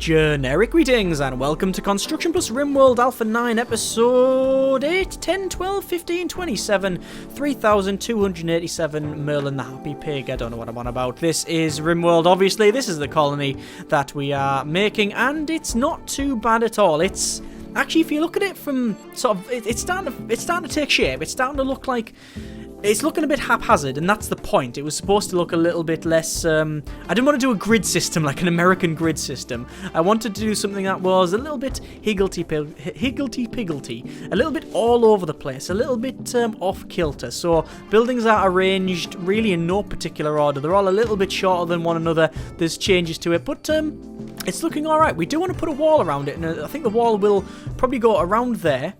Generic greetings and welcome to Construction Plus Rimworld Alpha 9 episode 8, 10, 12, 15, 27, 3287 Merlin the Happy Pig. I don't know what I'm on about. This is Rimworld, obviously. This is the colony that we are making and it's not too bad at all. It's actually, if you look at it from sort of, it's starting to take shape. It's starting to look like it's looking a bit haphazard, and that's the point. It was supposed to look a little bit less, I didn't want to do a grid system like an American grid system. I wanted to do something that was a little bit higgledy-piggledy, a little bit all over the place, a little bit off-kilter. So buildings are arranged really in no particular order. They're all a little bit shorter than one another. There's changes to it, but it's looking alright. We do want to put a wall around it, and I think the wall will probably go around there.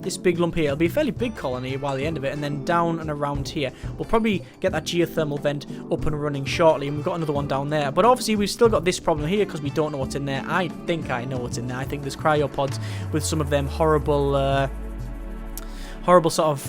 This big lump here. It'll be a fairly big colony by the end of it, and then down and around here. We'll probably get that geothermal vent up and running shortly, and we've got another one down there. But obviously we've still got this problem here because we don't know what's in there. I think I know what's in there. I think there's cryopods with some of them horrible sort of,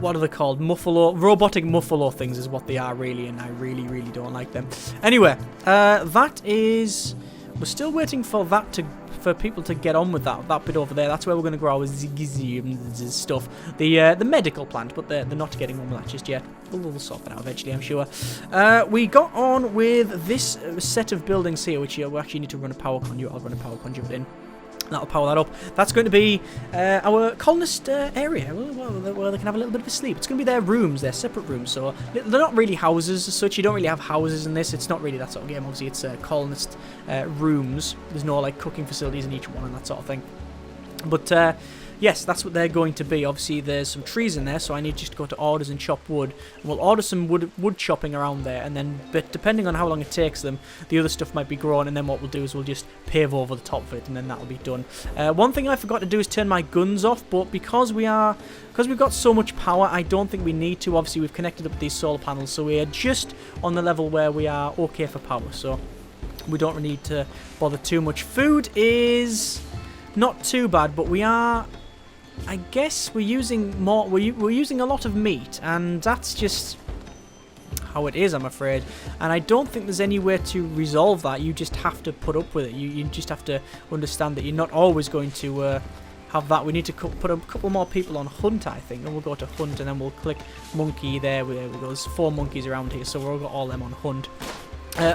what are they called? Robotic muffalo things is what they are really, and I really, really don't like them. Anyway, that is... We're still waiting for that for people to get on with that bit over there. That's where we're going to grow our stuff. The medical plant, but they're not getting on with that just yet. We'll sort it out eventually, I'm sure. We got on with this set of buildings here, which we actually need to run a power conduit. I'll run a power conduit in. That'll power that up. That's going to be our colonist area, where they can have a little bit of a sleep. It's going to be their rooms, their separate rooms. So they're not really houses as such. You don't really have houses in this. It's not really that sort of game. Obviously, it's colonist rooms. There's no like cooking facilities in each one and that sort of thing. But yes, that's what they're going to be. Obviously, there's some trees in there, so I need just to go to orders and chop wood. And we'll order some wood chopping around there, and then, but depending on how long it takes them, the other stuff might be grown, and then what we'll do is we'll just pave over the top of it, and then that'll be done. One thing I forgot to do is turn my guns off, but because we've got so much power, I don't think we need to. Obviously, we've connected up these solar panels, so we are just on the level where we are okay for power, so we don't really need to bother too much. Food is not too bad, but we are... I guess we're using more. We're using a lot of meat, and that's just how it is, I'm afraid. And I don't think there's any way to resolve that. You just have to put up with it. You just have to understand that you're not always going to have that. We need to put a couple more people on hunt, I think, and we'll go to hunt, and then we'll click monkey there. There we go. There's 4 monkeys around here, so we've got all them on hunt.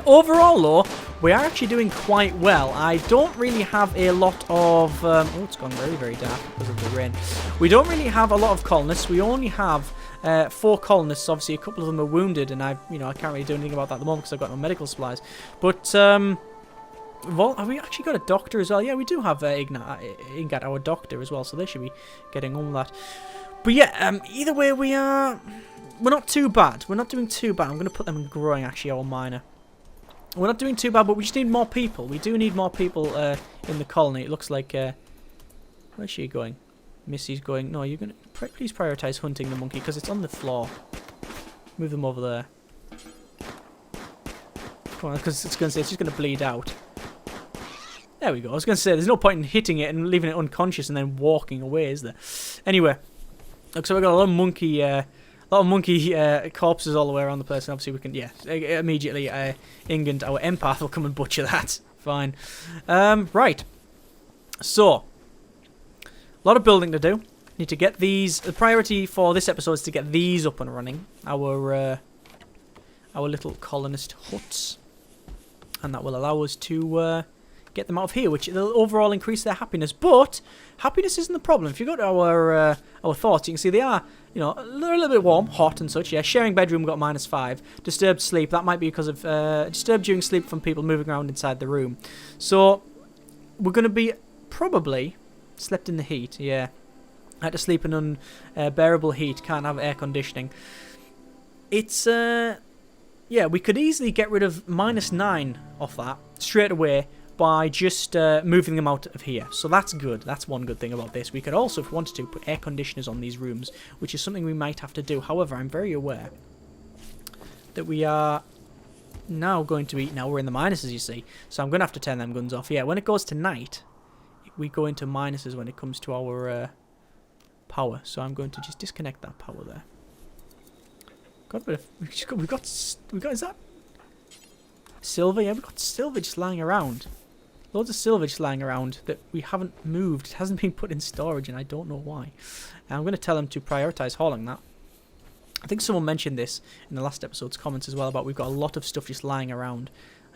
Overall, though, we are actually doing quite well. I don't really have a lot of... oh, it's gone very, very dark because of the rain. We don't really have a lot of colonists. We only have 4 colonists. Obviously, a couple of them are wounded, and I can't really do anything about that at the moment because I've got no medical supplies. But have we actually got a doctor as well? Yeah, we do have Ingat, our doctor, as well, so they should be getting on with that. But yeah, either way, we're not too bad. We're not doing too bad. I'm going to put them in growing, actually, our miner. We're not doing too bad, but we just need more people. We do need more people in the colony. It looks like... where's she going? Missy's going... No, you're going to... Please prioritise hunting the monkey, because it's on the floor. Move them over there. Come on, because it's going to say it's just going to bleed out. There we go. I was going to say, there's no point in hitting it and leaving it unconscious and then walking away, is there? Anyway. Looks like we've got a lot of monkey... corpses all the way around the place, and obviously we can, yeah, immediately, England, our empath, will come and butcher that. Fine. Right. So, a lot of building to do. Need to get these, the priority for this episode is to get these up and running. Our little colonist huts. And that will allow us to, get them out of here, which will overall increase their happiness. But happiness isn't the problem. If you go to our thoughts, you can see they are, they're a little bit warm, hot and such. Yeah, sharing bedroom got -5. Disturbed sleep, that might be because of disturbed during sleep from people moving around inside the room. So we're going to be probably slept in the heat. Yeah, I had to sleep in unbearable heat. Can't have air conditioning. It's yeah, we could easily get rid of -9 off that straight away by just moving them out of here. So that's good. That's one good thing about this. We could also, if we wanted to, put air conditioners on these rooms, which is something we might have to do. However, I'm very aware that we are now going to be... Now we're in the minuses, you see. So I'm going to have to turn them guns off. Yeah, when it goes to night, we go into minuses when it comes to our power. So I'm going to just disconnect that power there. We've got... Is that silver? Yeah, we've got silver just lying around. Loads of silver just lying around that we haven't moved. It hasn't been put in storage, and I don't know why. And I'm going to tell them to prioritise hauling that. I think someone mentioned this in the last episode's comments as well, about we've got a lot of stuff just lying around.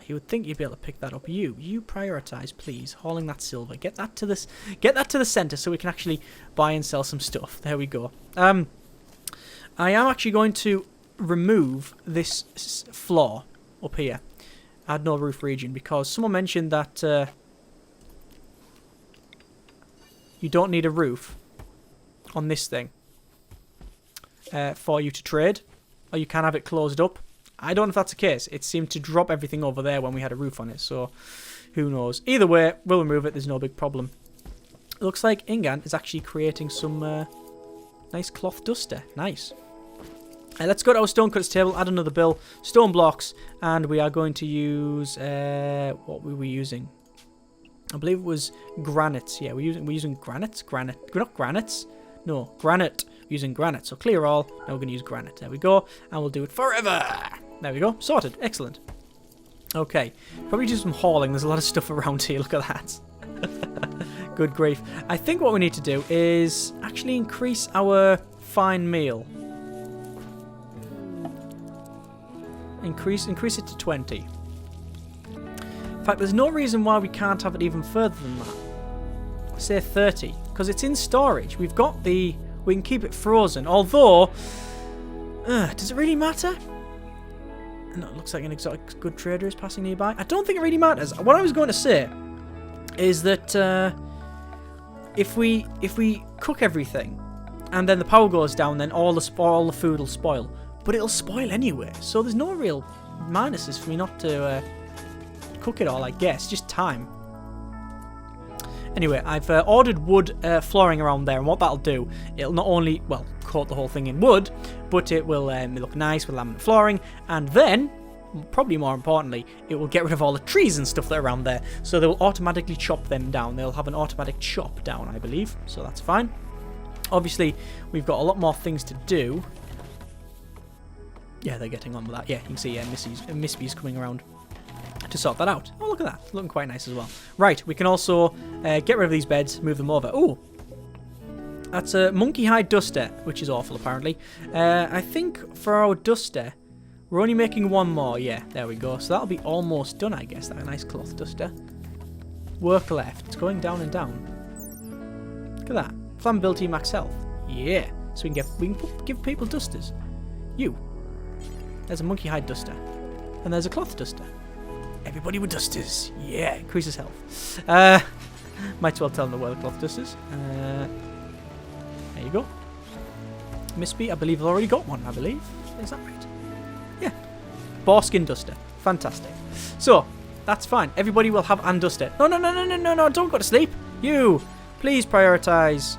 You would think you'd be able to pick that up. You prioritise, please, hauling that silver. Get that to the centre so we can actually buy and sell some stuff. There we go. I am actually going to remove this floor up here. Add no roof region, because someone mentioned that you don't need a roof on this thing for you to trade, or you can have it closed up. I don't know if that's the case. It seemed to drop everything over there when we had a roof on it, so who knows. Either way, we'll remove it. There's no big problem. It looks like Ingan is actually creating some nice cloth duster. Nice. Let's go to our stone cutters table, add another bill, stone blocks, and we are going to use, what were we using? I believe it was granites. Yeah, we're using granites? Not granites. No, granite. We're using granite. So clear all. Now we're going to use granite. There we go. And we'll do it forever. There we go. Sorted. Excellent. Okay. Probably do some hauling. There's a lot of stuff around here. Look at that. Good grief. I think what we need to do is actually increase our fine meal. Increase it to 20. In fact, there's no reason why we can't have it even further than that. Say 30, because it's in storage. We can keep it frozen. Although, does it really matter? No, it looks like an exotic good trader is passing nearby. I don't think it really matters. What I was going to say is that if we cook everything and then the power goes down, then all the food will spoil. But it'll spoil anyway, so there's no real minuses for me not to cook it all, I guess. Just time. Anyway, I've ordered wood flooring around there, and what that'll do, it'll not only, well, coat the whole thing in wood, but it will look nice with laminate flooring, and then, probably more importantly, it will get rid of all the trees and stuff that are around there, so they will automatically chop them down. They'll have an automatic chop down, I believe, so that's fine. Obviously, we've got a lot more things to do. Yeah, they're getting on with that. Yeah, you can see Miss B's coming around to sort that out. Oh, look at that. Looking quite nice as well. Right, we can also get rid of these beds, move them over. Oh, that's a monkey hide duster, which is awful, apparently. I think for our duster, we're only making one more. Yeah, there we go. So that'll be almost done, I guess. That nice cloth duster. Work left. It's going down and down. Look at that. Flammability max health. Yeah. So we can give people dusters. There's a monkey hide duster. And there's a cloth duster. Everybody with dusters. Yeah, increases health. Might as well tell them where the cloth dusters. There you go. Miss B, I believe I've already got one, I believe. Is that right? Yeah. Boar skin duster. Fantastic. So, that's fine. Everybody will have an duster. No, don't go to sleep. You, please prioritise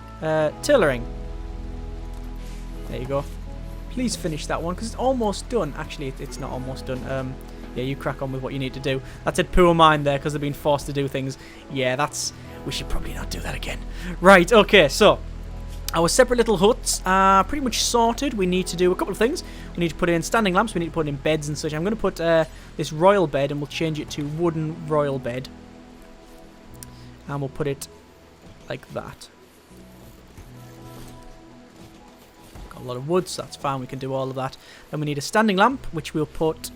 tailoring. There you go. Please finish that one, because it's almost done. Actually, it's not almost done. Yeah, you crack on with what you need to do. That's a poor mind there, because they've been forced to do things. Yeah, we should probably not do that again. Right, okay, so our separate little huts are pretty much sorted. We need to do a couple of things. We need to put in standing lamps. We need to put in beds and such. I'm going to put this royal bed, and we'll change it to wooden royal bed. And we'll put it like that. Got a lot of wood, so that's fine. We can do all of that. Then we need a standing lamp, which we'll put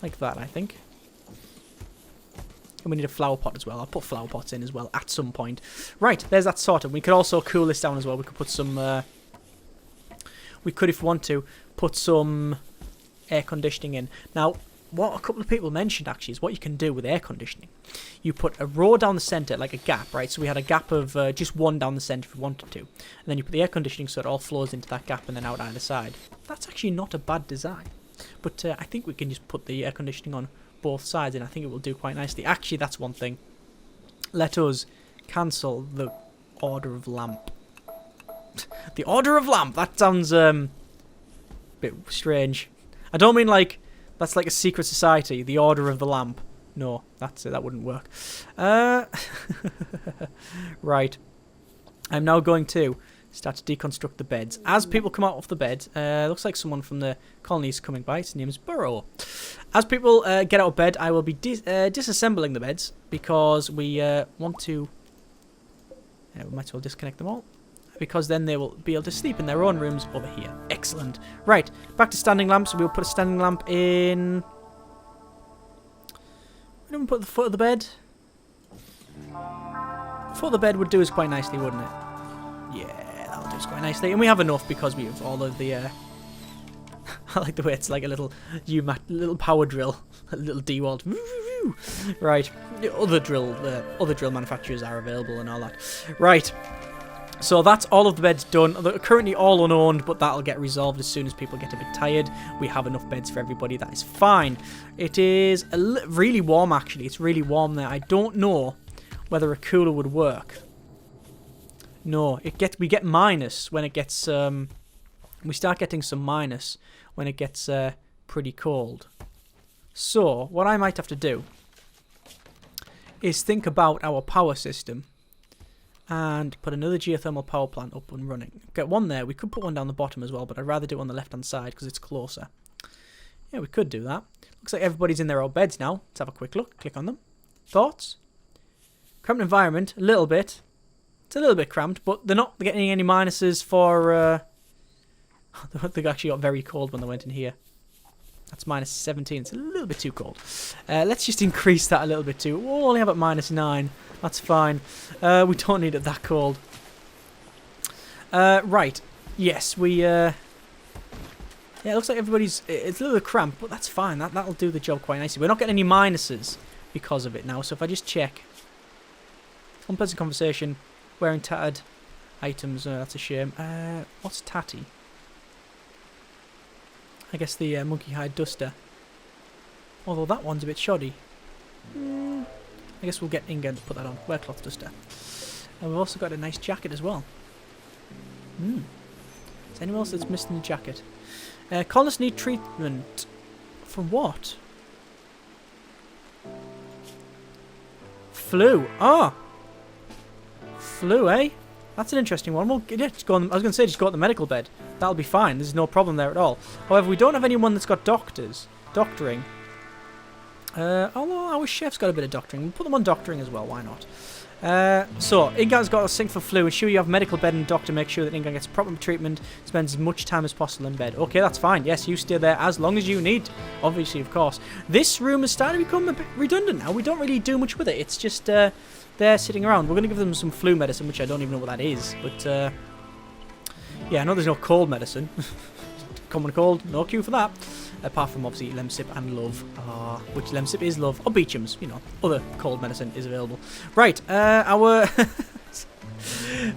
like that, I think. And we need a flower pot as well. I'll put flower pots in as well at some point. Right, there's that sorted. We could also cool this down as well. We could put some... we could, if we want to, put some air conditioning in. Now, what a couple of people mentioned, actually, is what you can do with air conditioning. You put a row down the centre, like a gap, right? So we had a gap of just one down the centre if we wanted to. And then you put the air conditioning so it all flows into that gap and then out either side. That's actually not a bad design. But I think we can just put the air conditioning on both sides, and I think it will do quite nicely. Actually, that's one thing. Let us cancel the Order of Lamp. The Order of Lamp! That sounds a bit strange. I don't mean like that's like a secret society, the Order of the Lamp. No, that wouldn't work. Right. I'm now going to start to deconstruct the beds. As people come out of the bed, looks like someone from the colonies coming by. His name's Burrow. As people get out of bed, I will be disassembling the beds because we want to... we might as well disconnect them all. Because then they will be able to sleep in their own rooms over here. Excellent. Right, back to standing lamps. We'll put a standing lamp in... We don't put the foot of the bed. Foot of the bed would do us quite nicely, wouldn't it? Yeah, that'll do us quite nicely. And we have enough because we have all of the... I like the way it's like a little power drill. A little D-walled. Right. Other drill manufacturers are available and all that. Right. So that's all of the beds done. They're currently all unowned, but that'll get resolved as soon as people get a bit tired. We have enough beds for everybody. That is fine. It is really warm, actually. It's really warm there. I don't know whether a cooler would work. No, we get minus when it gets... we start getting some minus when it gets pretty cold. So, what I might have to do is think about our power system and put another geothermal power plant up and running. Get one there. We could put one down the bottom as well, but I'd rather do it on the left-hand side because it's closer. Yeah, we could do that. Looks like everybody's in their old beds now. Let's have a quick look. Click on them. Thoughts? Cramped environment, a little bit. It's a little bit cramped, but they're not getting any minuses for... they actually got very cold when they went in here. That's minus 17. It's a little bit too cold. Let's just increase that a little bit too. We'll only have it minus 9. That's fine. We don't need it that cold. Right. Yes, we... yeah, it looks like everybody's... It's a little cramped, but that's fine. That'll do the job quite nicely. We're not getting any minuses because of it now. So if I just check... Unpleasant conversation. Wearing tattered items. That's a shame. What's tatty? I guess the monkey hide duster. Although that one's a bit shoddy. I guess we'll get Inga to put that on. Wear cloth duster. And we've also got a nice jacket as well. Is anyone else that's missing the jacket? Colonists need treatment. From what? Flu. Ah! Flu, eh? That's an interesting one. Well, yeah, just go on, I was going to say just go at the medical bed. That'll be fine. There's no problem there at all. However, we don't have anyone that's got doctoring. Although our chef's got a bit of doctoring. We'll put them on doctoring as well. Why not? So, Ingan's got a sink for flu. Ensure you have medical bed and doctor. Make sure that Ingan gets proper treatment. Spends as much time as possible in bed. Okay, that's fine. Yes, you stay there as long as you need. Obviously, of course. This room is starting to become a bit redundant now. We don't really do much with it. It's just they're sitting around. We're going to give them some flu medicine, which I don't even know what that is. But, yeah, I know there's no cold medicine. Common cold, no cure for that. Apart from, obviously, Lemsip and Love. Which Lemsip is Love. Or Beecham's, you know. Other cold medicine is available. Right, our...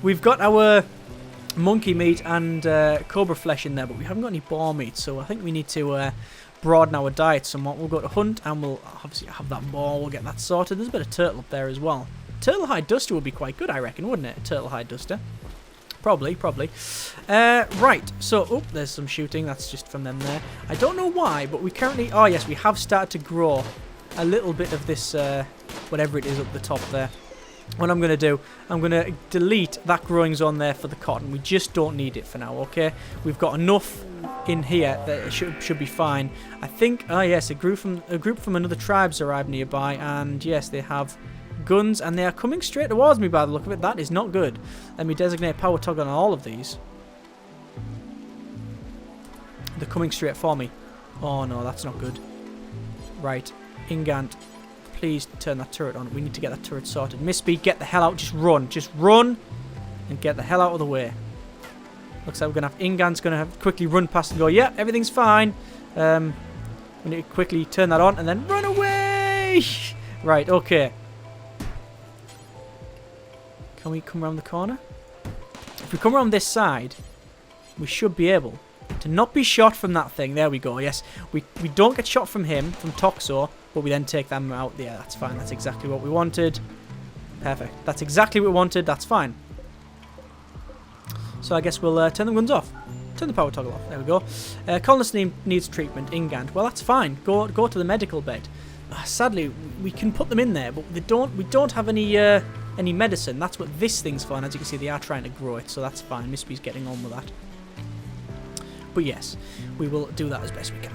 We've got our monkey meat and cobra flesh in there, but we haven't got any boar meat, so I think we need to broaden our diet somewhat. We'll go to hunt, and we'll obviously have that boar. We'll get that sorted. There's a bit of turtle up there as well. Turtle hide duster would be quite good, I reckon, wouldn't it? Turtle hide duster. Probably. Right, so, oh, there's some shooting. That's just from them there. I don't know why, but we currently... Oh, yes, we have started to grow a little bit of this, whatever it is up the top there. What I'm going to do, I'm going to delete that growing zone there for the cotton. We just don't need it for now, okay? We've got enough in here that it should be fine. I think... Oh, yes, a group from another tribe's arrived nearby, and, yes, they have... guns, and they are coming straight towards me by the look of it. That is not good. Let me designate power toggle on all of these. They're coming straight for me. Oh no, that's not good. Right, Ingant, please turn that turret on. We need to get that turret sorted. Miss B, get the hell out. Just run and get the hell out of the way. Looks like we're gonna have Ingant's gonna have quickly run past and go, yeah, everything's fine. We need to quickly turn that on and then run away. Right, okay. Can we come around the corner? If we come around this side, we should be able to not be shot from that thing. There we go. Yes, we don't get shot from him, from Toxo, but we then take them out. Yeah, that's fine. That's exactly what we wanted. Perfect. That's exactly what we wanted. That's fine. So I guess we'll turn the guns off. Turn the power toggle off. There we go. Colonist needs treatment. Ingant. Well, that's fine. Go to the medical bed. Sadly, we can put them in there, but we don't have any medicine. That's what this thing's for, and as you can see, they are trying to grow it, so that's fine. Miss B's getting on with that. But yes, we will do that as best we can.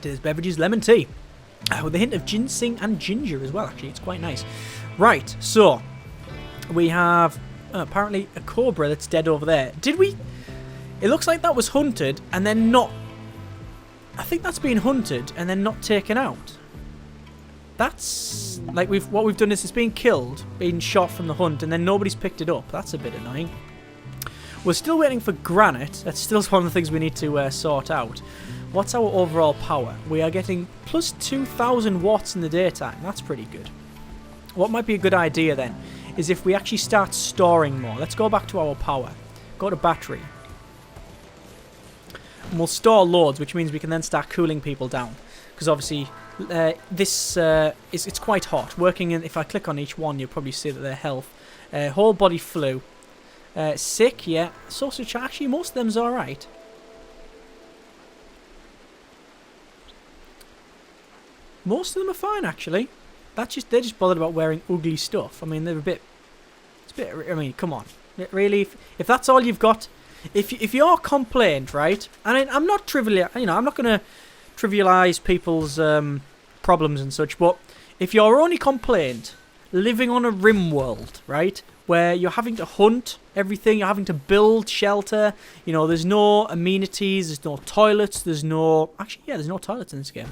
There's beverages, lemon tea. With a hint of ginseng and ginger as well, actually. It's quite nice. Right, so we have apparently a cobra that's dead over there. Did we... It looks like that was hunted and then not... I think that's been hunted and then not taken out. That's... Like, what we've done is it's been killed, been shot from the hunt, and then nobody's picked it up. That's a bit annoying. We're still waiting for granite. That's still one of the things we need to sort out. What's our overall power? We are getting plus 2,000 watts in the daytime. That's pretty good. What might be a good idea then is if we actually start storing more. Let's go back to our power. Go to battery. And we'll store loads, which means we can then start cooling people down. Because obviously it's quite hot. Working in, if I click on each one, you'll probably see that their health. Whole body flu. Sick, yeah. Social chat, actually most of them's alright. Most of them are fine, actually. They're just bothered about wearing ugly stuff. I mean, they're a bit... I mean, come on. Really, if that's all you've got... If your complaint, right? And I'm not I'm not going to trivialise people's problems and such, but if your only complaint, living on a Rimworld, right, where you're having to hunt everything, you're having to build shelter, you know, there's no amenities, there's no toilets, there's no... Actually, yeah, there's no toilets in this game.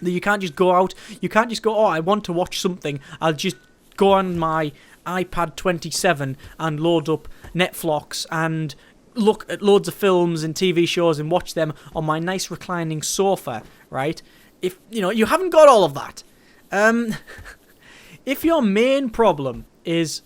You can't just go out, you can't just go, oh, I want to watch something, I'll just go on my iPad 27 and load up Netflix and look at loads of films and TV shows and watch them on my nice reclining sofa, right? If, you know, you haven't got all of that. If your main problem is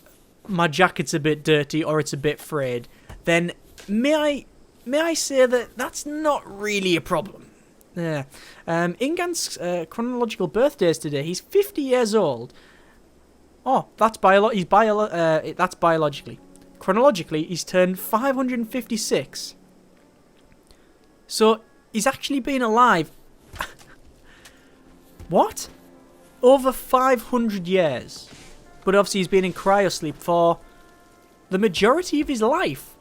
my jacket's a bit dirty or it's a bit frayed, then may I say that that's not really a problem. Yeah. Ingan's chronological birthday is today. He's 50 years old. Oh, that's that's biologically. Chronologically, he's turned 556. So, he's actually been alive... What? Over 500 years. But obviously he's been in cryosleep for the majority of his life.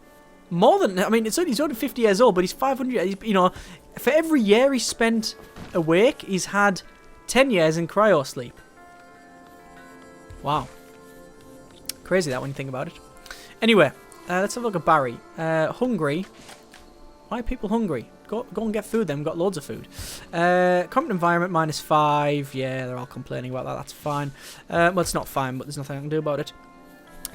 More than... I mean, he's only 50 years old, but he's 500... You know, for every year he's spent awake, he's had 10 years in cryosleep. Wow. Crazy that when you think about it. Anyway, let's have a look at Barry. Hungry. Why are people hungry? Go and get food then. We've got loads of food. Current environment -5. Yeah, they're all complaining about that. That's fine. Well, it's not fine, but there's nothing I can do about it.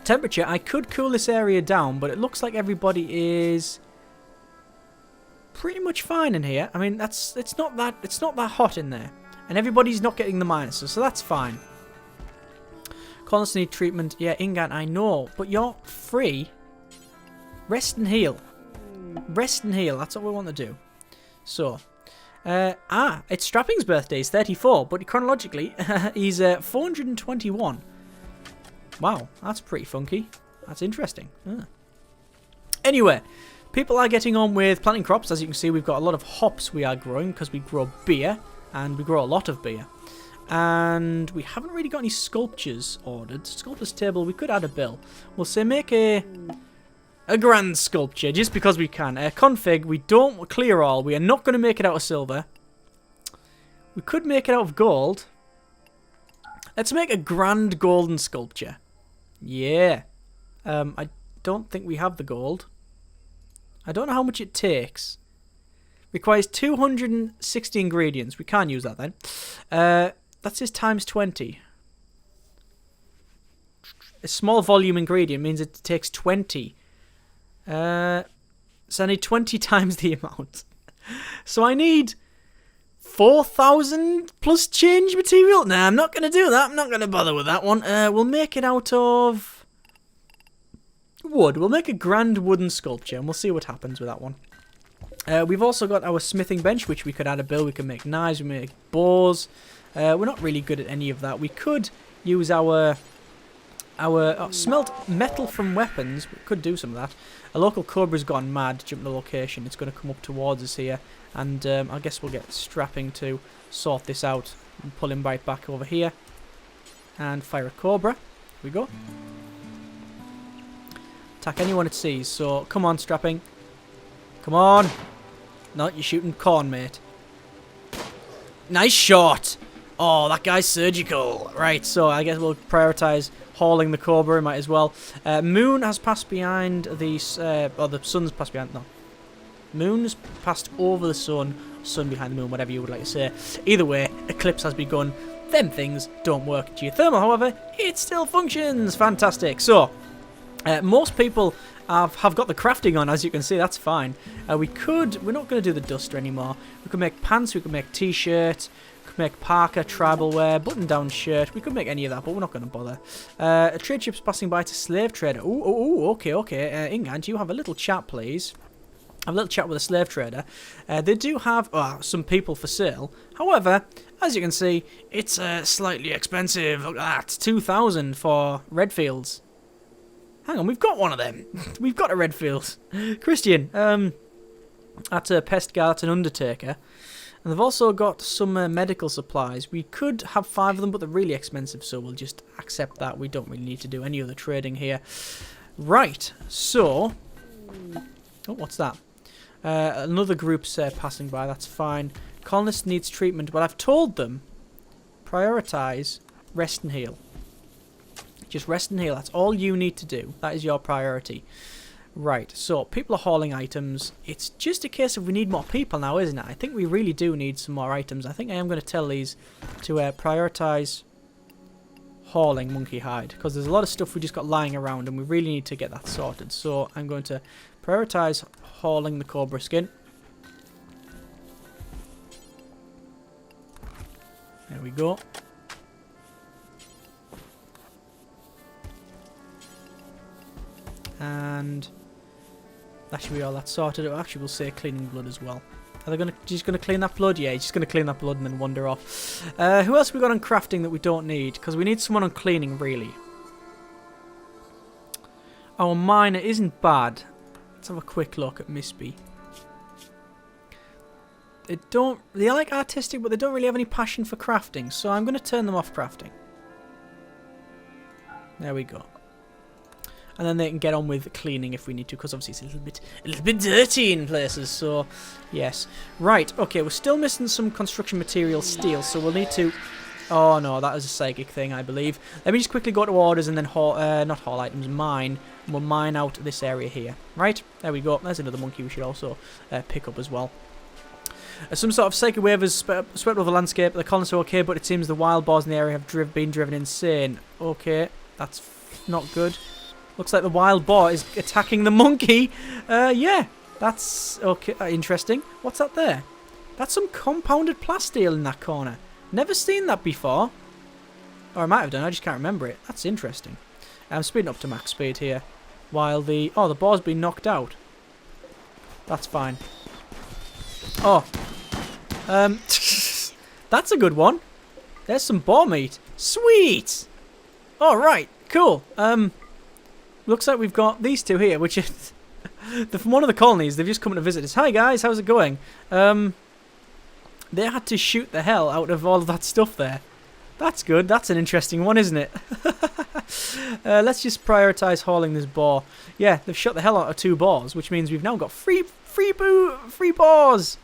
Temperature. I could cool this area down, but it looks like everybody is pretty much fine in here. I mean, it's not that hot in there, and everybody's not getting the minuses, so that's fine. Colonists need treatment. Yeah, Ingan, I know, but you're free. Rest and heal. Rest and heal. That's what we want to do. So, it's Strapping's birthday. He's 34, but chronologically, he's 421. Wow, that's pretty funky. That's interesting. Anyway, people are getting on with planting crops. As you can see, we've got a lot of hops we are growing because we grow beer, and we grow a lot of beer. And we haven't really got any sculptures ordered. Sculptor's table, we could add a bill. We'll say make a grand sculpture, just because we can. Config, we don't clear all. We are not going to make it out of silver. We could make it out of gold. Let's make a grand golden sculpture. Yeah. I don't think we have the gold. I don't know how much it takes. Requires 260 ingredients. We can't use that then. That says times 20. A small volume ingredient means it takes 20. So I need 20 times the amount. So I need 4,000 plus change material. Nah, I'm not going to do that. I'm not going to bother with that one. We'll make it out of wood. We'll make a grand wooden sculpture, and we'll see what happens with that one. We've also got our smithing bench, which we could add a bill. We can make knives, we make bows. We're not really good at any of that. We could use our smelt metal from weapons. We could do some of that. A local cobra's gone mad, jumping the location. It's going to come up towards us here. And I guess we'll get Strapping to sort this out and pull him right back over here. And fire a cobra. Here we go. Attack anyone it sees. So, come on, Strapping. Come on. No, you're shooting corn, mate. Nice shot. Oh, that guy's surgical. Right, so I guess we'll prioritise hauling the Cobra. Might as well. Moon has passed behind the... or the sun's passed behind... No. Moon's passed over the sun. Sun behind the moon, whatever you would like to say. Either way, eclipse has begun. Them things don't work. Geothermal, however, it still functions. Fantastic. So, most people have got the crafting on, as you can see. That's fine. We're not going to do the duster anymore. We could make pants. We could make t-shirts. We could make parka, tribal wear, button-down shirt. We could make any of that, but we're not going to bother. A trade ship's passing by to slave trader. Ooh, okay. Ingant, you have a little chat, please. Have a little chat with a slave trader. They do have some people for sale. However, as you can see, it's slightly expensive. Look at that, 2,000 for Redfields. Hang on, we've got one of them. We've got a Redfield. Christian, that's a pest guy, that's an undertaker. And they've also got some medical supplies. We could have 5 of them, but they're really expensive, so we'll just accept that. We don't really need to do any other trading here. Right, so... Oh, what's that? Another group's passing by, that's fine. Colonist needs treatment, but I've told them, prioritise rest and heal. Just rest and heal, that's all you need to do. That is your priority. Right, so people are hauling items. It's just a case of we need more people now, isn't it? I think we really do need some more items. I think I am going to tell these to prioritise hauling monkey hide, because there's a lot of stuff we just got lying around and we really need to get that sorted. So I'm going to prioritise hauling the Cobra skin. There we go. And that should be all that sorted. Actually, we'll say cleaning blood as well. Are they just going to clean that blood? Yeah, he's just going to clean that blood and then wander off. Who else have we got on crafting that we don't need? Because we need someone on cleaning, really. Our miner isn't bad. Let's have a quick look at Misby. They like artistic, but they don't really have any passion for crafting. So I'm going to turn them off crafting. There we go. And then they can get on with cleaning if we need to, because obviously it's a little bit dirty in places. So, yes. Right, okay, we're still missing some construction material steel, so we'll need to... Oh, no, that is a psychic thing, I believe. Let me just quickly go to orders and then not haul items, mine. And we'll mine out this area here. Right, there we go. There's another monkey we should also pick up as well. Some sort of psychic wave has swept over the landscape. The colonists are okay, but it seems the wild boars in the area have been driven insane. Okay, that's not good. Looks like the wild boar is attacking the monkey. Yeah, that's okay. Interesting. What's that there? That's some compounded plasteel in that corner. Never seen that before. Or I might have done, I just can't remember it. That's interesting. I'm speeding up to max speed here. While the... Oh, the boar's been knocked out. That's fine. Oh. That's a good one. There's some boar meat. Sweet! Alright, cool. Looks like we've got these two here, which is... They're from one of the colonies. They've just come to visit us. Hi, guys. How's it going? They had to shoot the hell out of all of that stuff there. That's good. That's an interesting one, isn't it? Let's just prioritise hauling this boar. Yeah, they've shot the hell out of 2 boars, which means we've now got free boars.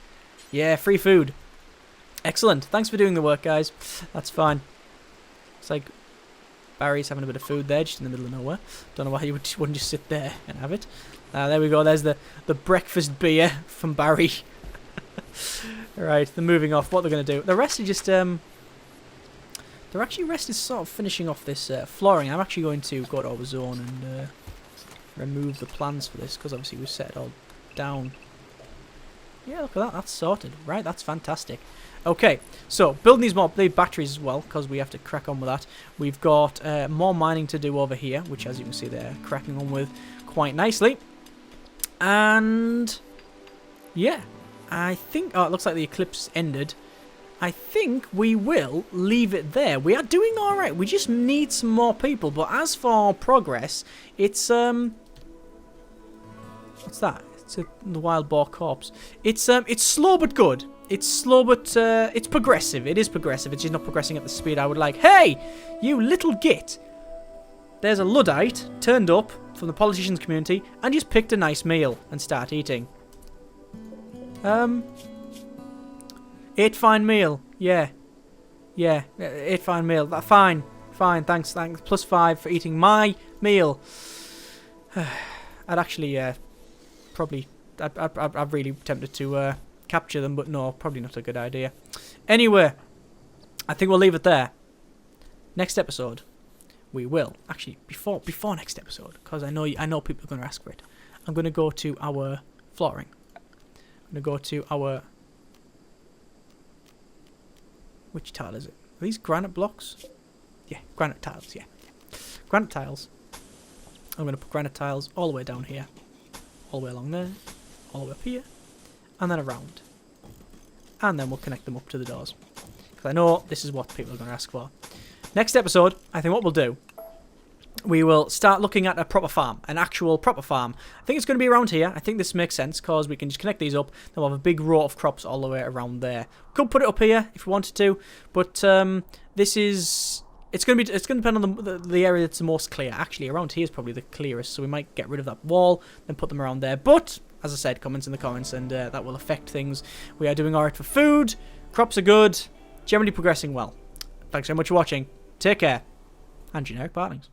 Yeah, free food. Excellent. Thanks for doing the work, guys. That's fine. It's like... Barry's having a bit of food there, just in the middle of nowhere. Don't know why you wouldn't just sit there and have it. There we go. There's the breakfast beer from Barry. Right, they're moving off. What they're going to do? The rest are just... They're actually rest is sort of finishing off this flooring. I'm actually going to go to our zone and remove the plans for this, because obviously we've set it all down. Yeah, look at that. That's sorted. Right, that's fantastic. Okay, so building these more batteries as well, because we have to crack on with that. We've got more mining to do over here, which as you can see they're cracking on with quite nicely. And yeah, I think... Oh, it looks like the eclipse ended. I think we will leave it there. We are doing alright. We just need some more people. But as for progress, it's... What's that? It's the wild boar corpse. It's slow but good. It's slow, but it's progressive. It is progressive. It's just not progressing at the speed I would like. Hey, you little git. There's a Luddite turned up from the politicians community and just picked a nice meal and start eating. Ate fine meal. Yeah. Yeah. 8 fine meal. Fine. Fine. Thanks. +5 for eating my meal. I'd actually, probably... I'm really tempted to capture them, but no, probably not a good idea. Anyway, I think we'll leave it there. Next episode, we will... Actually, before next episode, because I know people are going to ask for it, I'm going to go to our flooring. I'm going to go to our... Which tile is it? Are these granite blocks? Yeah, granite tiles, yeah. Granite tiles. I'm going to put granite tiles all the way down here. All the way along there. All the way up here. And then around. And then we'll connect them up to the doors. Because I know this is what people are going to ask for. Next episode, I think what we'll do, we will start looking at a proper farm. An actual proper farm. I think it's going to be around here. I think this makes sense because we can just connect these up. Then we'll have a big row of crops all the way around there. Could put it up here if we wanted to. But this is... It's going to depend on the area that's the most clear. Actually, around here is probably the clearest. So we might get rid of that wall. Then put them around there. But, as I said, comments in the comments. And that will affect things. We are doing alright for food. Crops are good. Generally progressing well. Thanks so much for watching. Take care. And generic partings.